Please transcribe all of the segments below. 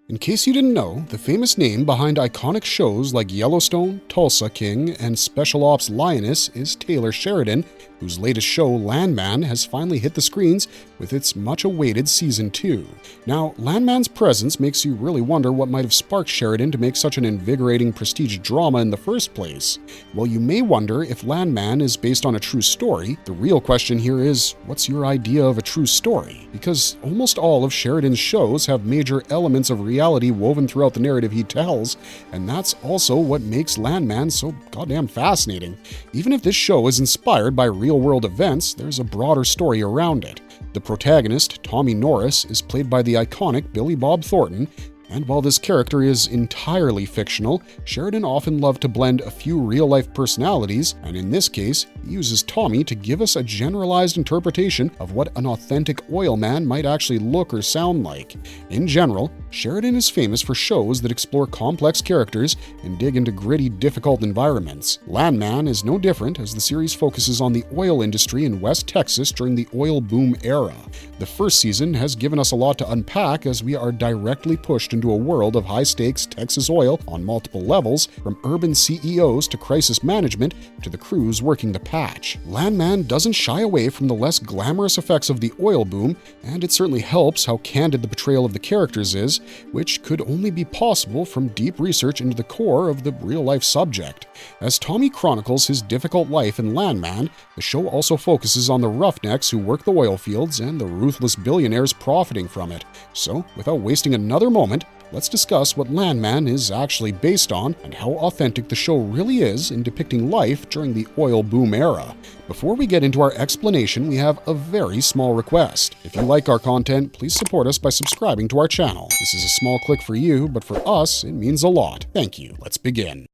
In case you didn't know, the famous name behind iconic shows like Yellowstone, Tulsa King, and Special Ops Lioness is Taylor Sheridan, whose latest show, Landman, has finally hit the screens with its much-awaited Season 2. Now, Landman's presence makes you really wonder what might have sparked Sheridan to make such an invigorating prestige drama in the first place. While you may wonder if Landman is based on a true story, the real question here is, what's your idea of a true story? Because almost all of Sheridan's shows have major elements of reality woven throughout the narrative he tells, and that's also what makes Landman so goddamn fascinating. Even if this show is inspired by real-world events, there's a broader story around it. The protagonist, Tommy Norris, is played by the iconic Billy Bob Thornton, and while this character is entirely fictional, Sheridan often loved to blend a few real-life personalities, and in this case, he uses Tommy to give us a generalized interpretation of what an authentic oil man might actually look or sound like. In general, Sheridan is famous for shows that explore complex characters and dig into gritty, difficult environments. Landman is no different, as the series focuses on the oil industry in West Texas during the oil boom era. The first season has given us a lot to unpack as we are directly pushed into a world of high-stakes Texas oil on multiple levels, from urban CEOs to crisis management to the crews working the patch. Landman doesn't shy away from the less glamorous effects of the oil boom, and it certainly helps how candid the portrayal of the characters is, which could only be possible from deep research into the core of the real-life subject. As Tommy chronicles his difficult life in Landman, the show also focuses on the roughnecks who work the oil fields and the ruthless billionaires profiting from it. So, without wasting another moment, let's discuss what Landman is actually based on and how authentic the show really is in depicting life during the oil boom era. Before we get into our explanation, we have a very small request. If you like our content, please support us by subscribing to our channel. This is a small click for you, but for us, it means a lot. Thank you. Let's begin.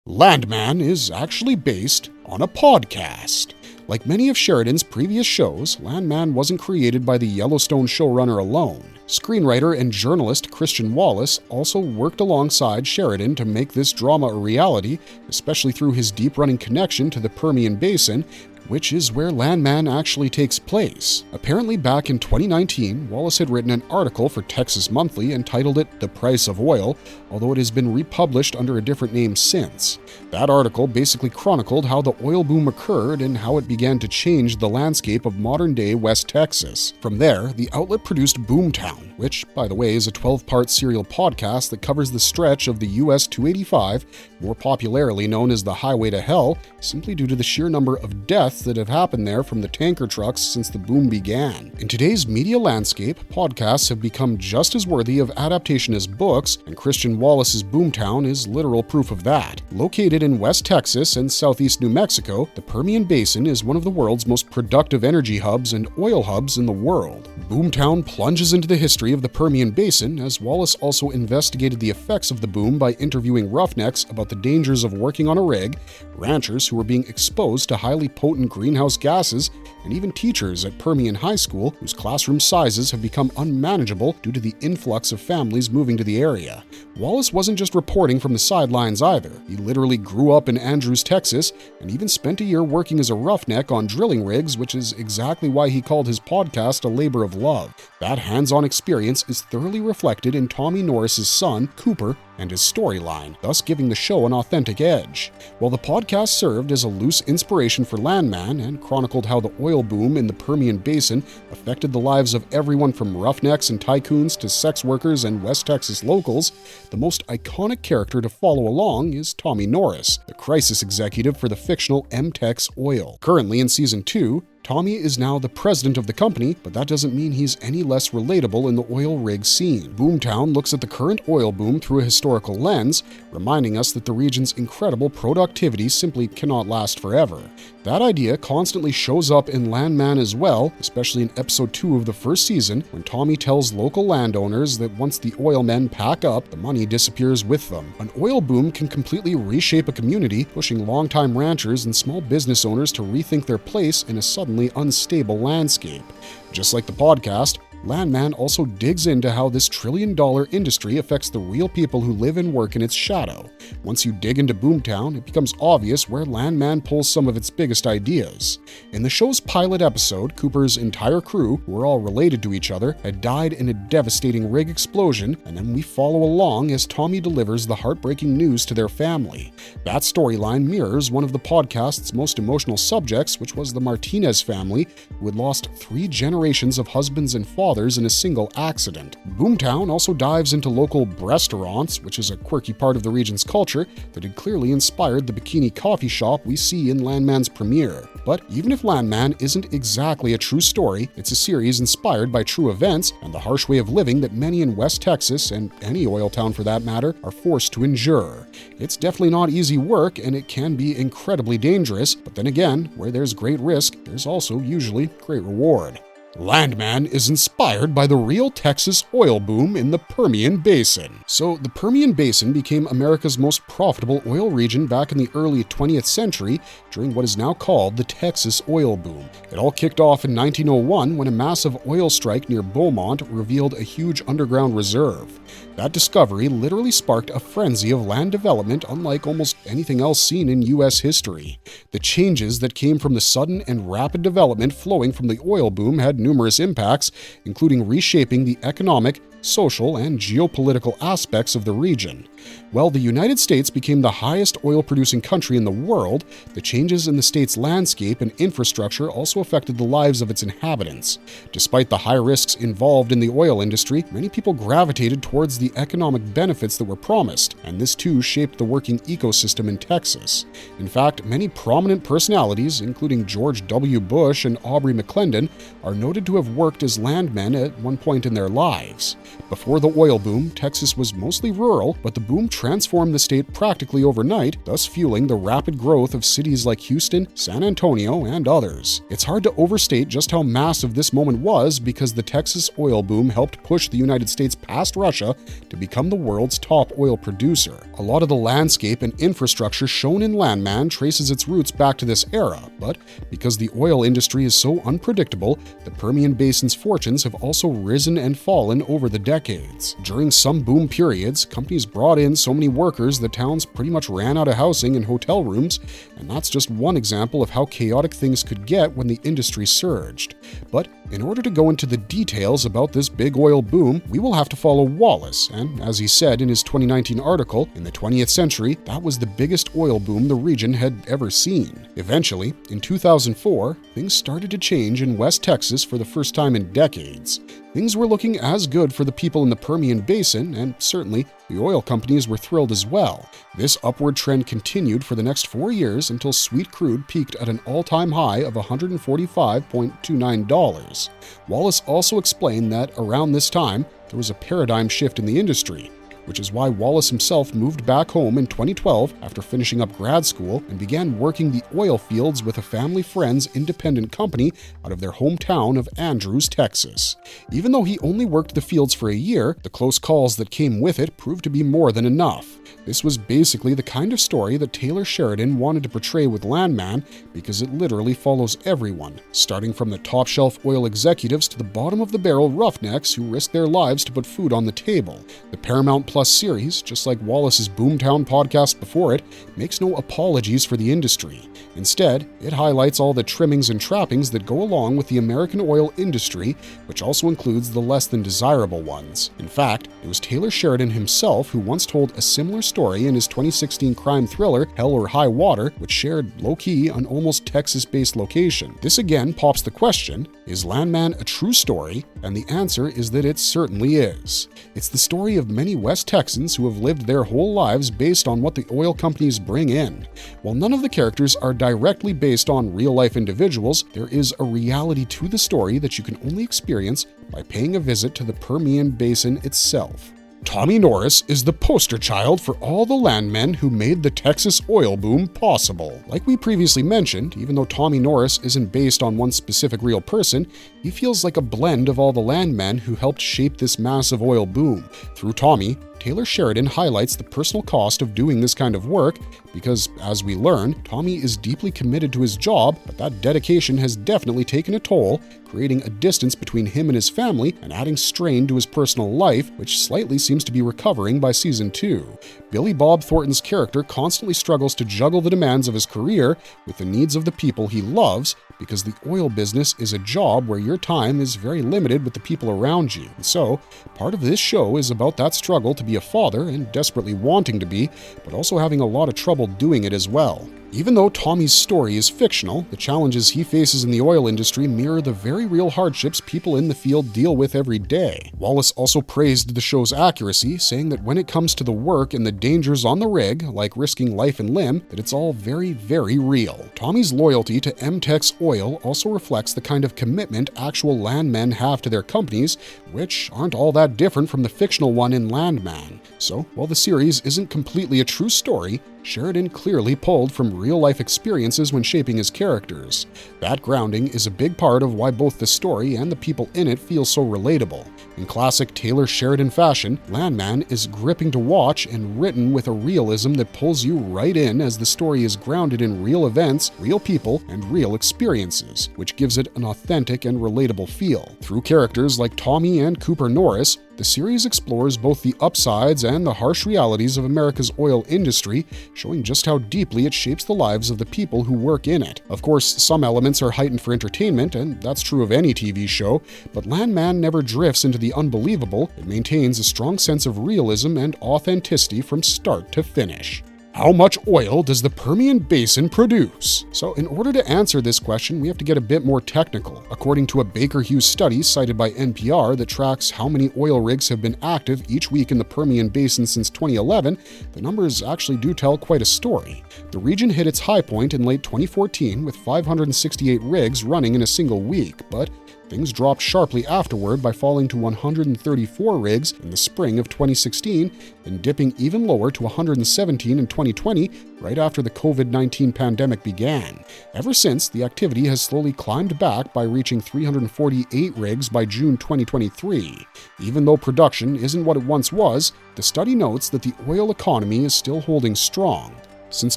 Landman is actually based on a podcast. Like many of Sheridan's previous shows, Landman wasn't created by the Yellowstone showrunner alone. Screenwriter and journalist Christian Wallace also worked alongside Sheridan to make this drama a reality, especially through his deep-running connection to the Permian Basin, which is where Landman actually takes place. Apparently back in 2019, Wallace had written an article for Texas Monthly and titled it The Price of Oil, although it has been republished under a different name since. That article basically chronicled how the oil boom occurred and how it began to change the landscape of modern-day West Texas. From there, the outlet produced Boomtown, which, by the way, is a 12-part serial podcast that covers the stretch of the US 285, more popularly known as the Highway to Hell, simply due to the sheer number of deaths that have happened there from the tanker trucks since the boom began. In today's media landscape, podcasts have become just as worthy of adaptation as books, and Christian Wallace's Boomtown is literal proof of that. Located in West Texas and southeast New Mexico, the Permian Basin is one of the world's most productive energy hubs and oil hubs in the world. Boomtown plunges into the history of the Permian Basin, as Wallace also investigated the effects of the boom by interviewing roughnecks about the dangers of working on a rig, ranchers who were being exposed to highly potent greenhouse gases, and even teachers at Permian High School whose classroom sizes have become unmanageable due to the influx of families moving to the area. Wallace wasn't just reporting from the sidelines either. He literally grew up in Andrews, Texas, and even spent a year working as a roughneck on drilling rigs, which is exactly why he called his podcast a labor of love. That hands-on experience is thoroughly reflected in Tommy Norris's son, Cooper, and his storyline, thus giving the show an authentic edge. While the podcast served as a loose inspiration for Landman and chronicled how the oil boom in the Permian Basin affected the lives of everyone from roughnecks and tycoons to sex workers and West Texas locals, the most iconic character to follow along is Tommy Norris, the crisis executive for the fictional MTEX Oil. Currently in Season 2, Tommy is now the president of the company, but that doesn't mean he's any less relatable in the oil rig scene. Boomtown looks at the current oil boom through a historical lens, reminding us that the region's incredible productivity simply cannot last forever. That idea constantly shows up in Landman as well, especially in episode 2 of the first season, when Tommy tells local landowners that once the oil men pack up, the money disappears with them. An oil boom can completely reshape a community, pushing longtime ranchers and small business owners to rethink their place in a suddenly unstable landscape. Just like the podcast, Landman also digs into how this trillion-dollar industry affects the real people who live and work in its shadow. Once you dig into Boomtown, it becomes obvious where Landman pulls some of its biggest ideas. In the show's pilot episode, Cooper's entire crew, who were all related to each other, had died in a devastating rig explosion, and then we follow along as Tommy delivers the heartbreaking news to their family. That storyline mirrors one of the podcast's most emotional subjects, which was the Martinez family, who had lost 3 generations of husbands and fathers in a single accident. Boomtown also dives into local restaurants, which is a quirky part of the region's culture that had clearly inspired the bikini coffee shop we see in Landman's premiere. But even if Landman isn't exactly a true story, it's a series inspired by true events and the harsh way of living that many in West Texas, and any oil town for that matter, are forced to endure. It's definitely not easy work, and it can be incredibly dangerous, but then again, where there's great risk, there's also usually great reward. Landman is inspired by the real Texas oil boom in the Permian Basin. So the Permian Basin became America's most profitable oil region back in the early 20th century during what is now called the Texas oil boom. It all kicked off in 1901 when a massive oil strike near Beaumont revealed a huge underground reserve. That discovery literally sparked a frenzy of land development unlike almost anything else seen in U.S. history. The changes that came from the sudden and rapid development flowing from the oil boom had numerous impacts, including reshaping the economic, social, and geopolitical aspects of the region. While the United States became the highest oil-producing country in the world, the changes in the state's landscape and infrastructure also affected the lives of its inhabitants. Despite the high risks involved in the oil industry, many people gravitated towards the economic benefits that were promised, and this too shaped the working ecosystem in Texas. In fact, many prominent personalities, including George W. Bush and Aubrey McClendon, are noted to have worked as landmen at one point in their lives. Before the oil boom, Texas was mostly rural, but the boom transformed the state practically overnight, thus fueling the rapid growth of cities like Houston, San Antonio, and others. It's hard to overstate just how massive this moment was because the Texas oil boom helped push the United States past Russia to become the world's top oil producer. A lot of the landscape and infrastructure shown in Landman traces its roots back to this era, but because the oil industry is so unpredictable, the Permian Basin's fortunes have also risen and fallen over the decades. During some boom periods, companies brought in so many workers that towns pretty much ran out of housing and hotel rooms, and that's just one example of how chaotic things could get when the industry surged. But in order to go into the details about this big oil boom, we will have to follow Wallace, and as he said in his 2019 article, in the 20th century, that was the biggest oil boom the region had ever seen. Eventually, in 2004, things started to change in West Texas for the first time in decades. Things were looking as good for the people in the Permian Basin, and certainly the oil companies were thrilled as well. This upward trend continued for the next 4 years until sweet crude peaked at an all-time high of $145.29. Wallace also explained that around this time, there was a paradigm shift in the industry, which is why Wallace himself moved back home in 2012 after finishing up grad school and began working the oil fields with a family friend's independent company out of their hometown of Andrews, Texas. Even though he only worked the fields for a year, the close calls that came with it proved to be more than enough. This was basically the kind of story that Taylor Sheridan wanted to portray with Landman because it literally follows everyone, starting from the top-shelf oil executives to the bottom-of-the-barrel roughnecks who risk their lives to put food on the table. The Paramount Plus series, just like Wallace's Boomtown podcast before it, makes no apologies for the industry. Instead, it highlights all the trimmings and trappings that go along with the American oil industry, which also includes the less than desirable ones. In fact, it was Taylor Sheridan himself who once told a similar story in his 2016 crime thriller Hell or High Water, which shared low-key an almost Texas-based location. This again pops the question, is Landman a true story? And the answer is that it certainly is. It's the story of many West Texans who have lived their whole lives based on what the oil companies bring in. While none of the characters are directly based on real-life individuals, there is a reality to the story that you can only experience by paying a visit to the Permian Basin itself. Tommy Norris is the poster child for all the landmen who made the Texas oil boom possible. Like we previously mentioned, even though Tommy Norris isn't based on one specific real person, he feels like a blend of all the landmen who helped shape this massive oil boom. Through Tommy, Taylor Sheridan highlights the personal cost of doing this kind of work because, as we learn, Tommy is deeply committed to his job, but that dedication has definitely taken a toll, creating a distance between him and his family and adding strain to his personal life, which slightly seems to be recovering by season 2. Billy Bob Thornton's character constantly struggles to juggle the demands of his career with the needs of the people he loves, because the oil business is a job where your time is very limited with the people around you. And so, part of this show is about that struggle to be a father and desperately wanting to be, but also having a lot of trouble doing it as well. Even though Tommy's story is fictional, the challenges he faces in the oil industry mirror the very real hardships people in the field deal with every day. Wallace also praised the show's accuracy, saying that when it comes to the work and the dangers on the rig, like risking life and limb, that it's all very, very real. Tommy's loyalty to MTEX Oil also reflects the kind of commitment actual landmen have to their companies, which aren't all that different from the fictional one in Landman. So, while the series isn't completely a true story, Sheridan clearly pulled from real-life experiences when shaping his characters. That grounding is a big part of why both the story and the people in it feel so relatable. In classic Taylor Sheridan fashion, Landman is gripping to watch and written with a realism that pulls you right in, as the story is grounded in real events, real people, and real experiences, which gives it an authentic and relatable feel. Through characters like Tommy and Cooper Norris, the series explores both the upsides and the harsh realities of America's oil industry, showing just how deeply it shapes the lives of the people who work in it. Of course, some elements are heightened for entertainment, and that's true of any TV show, but Landman never drifts into the unbelievable. It maintains a strong sense of realism and authenticity from start to finish. How much oil does the Permian Basin produce? So in order to answer this question, we have to get a bit more technical. According to a Baker Hughes study cited by NPR that tracks how many oil rigs have been active each week in the Permian Basin since 2011, the numbers actually do tell quite a story. The region hit its high point in late 2014 with 568 rigs running in a single week, but things dropped sharply afterward by falling to 134 rigs in the spring of 2016 and dipping even lower to 117 in 2020 right after the COVID-19 pandemic began. Ever since, the activity has slowly climbed back by reaching 348 rigs by June 2023. Even though production isn't what it once was, the study notes that the oil economy is still holding strong. Since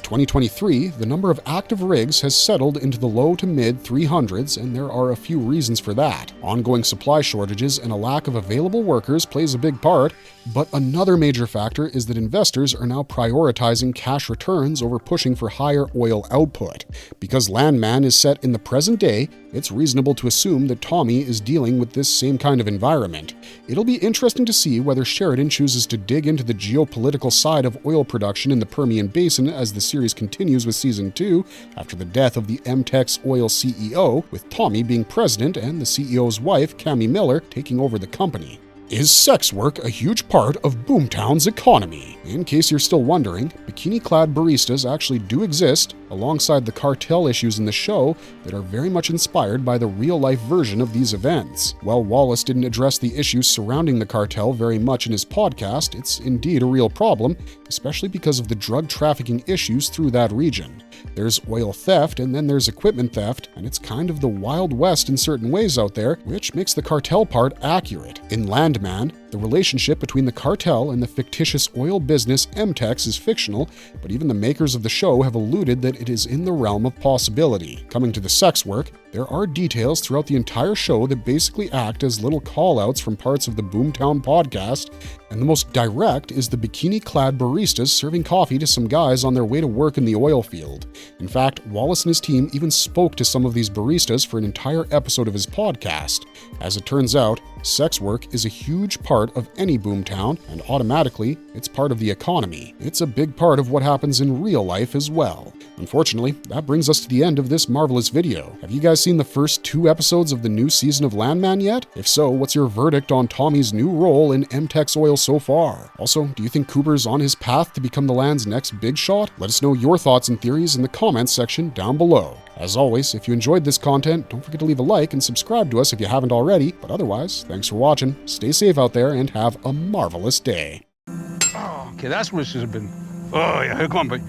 2023, the number of active rigs has settled into the low to mid 300s, and there are a few reasons for that. Ongoing supply shortages and a lack of available workers plays a big part, but another major factor is that investors are now prioritizing cash returns over pushing for higher oil output. Because Landman is set in the present day, it's reasonable to assume that Tommy is dealing with this same kind of environment. It'll be interesting to see whether Sheridan chooses to dig into the geopolitical side of oil production in the Permian Basin as the series continues with Season 2, after the death of the MTEX Oil CEO, with Tommy being president and the CEO's wife, Cami Miller, taking over the company. Is sex work a huge part of Boomtown's economy? In case you're still wondering, bikini-clad baristas actually do exist, alongside the cartel issues in the show that are very much inspired by the real-life version of these events. While Wallace didn't address the issues surrounding the cartel very much in his podcast, it's indeed a real problem, especially because of the drug trafficking issues through that region. There's oil theft, and then there's equipment theft, and it's kind of the Wild West in certain ways out there, which makes the cartel part accurate. In Landman, the relationship between the cartel and the fictitious oil business MTEX is fictional, but even the makers of the show have alluded that it is in the realm of possibility. Coming to the sex work, there are details throughout the entire show that basically act as little call-outs from parts of the Boomtown podcast, and the most direct is the bikini-clad baristas serving coffee to some guys on their way to work in the oil field. In fact, Wallace and his team even spoke to some of these baristas for an entire episode of his podcast. As it turns out, sex work is a huge part of any boomtown, and automatically, it's part of the economy. It's a big part of what happens in real life as well. Unfortunately, that brings us to the end of this marvelous video. Have you guys seen the first 2 episodes of the new season of Landman yet? If so, what's your verdict on Tommy's new role in MTEX Oil so far? Also, do you think Cooper's on his path to become the land's next big shot? Let us know your thoughts and theories in the comments section down below. As always, if you enjoyed this content, don't forget to leave a like and subscribe to us if you haven't already. But otherwise, thanks for watching, stay safe out there, and have a marvelous day. Oh, okay, that's what this has been. Oh, yeah, come on, buddy.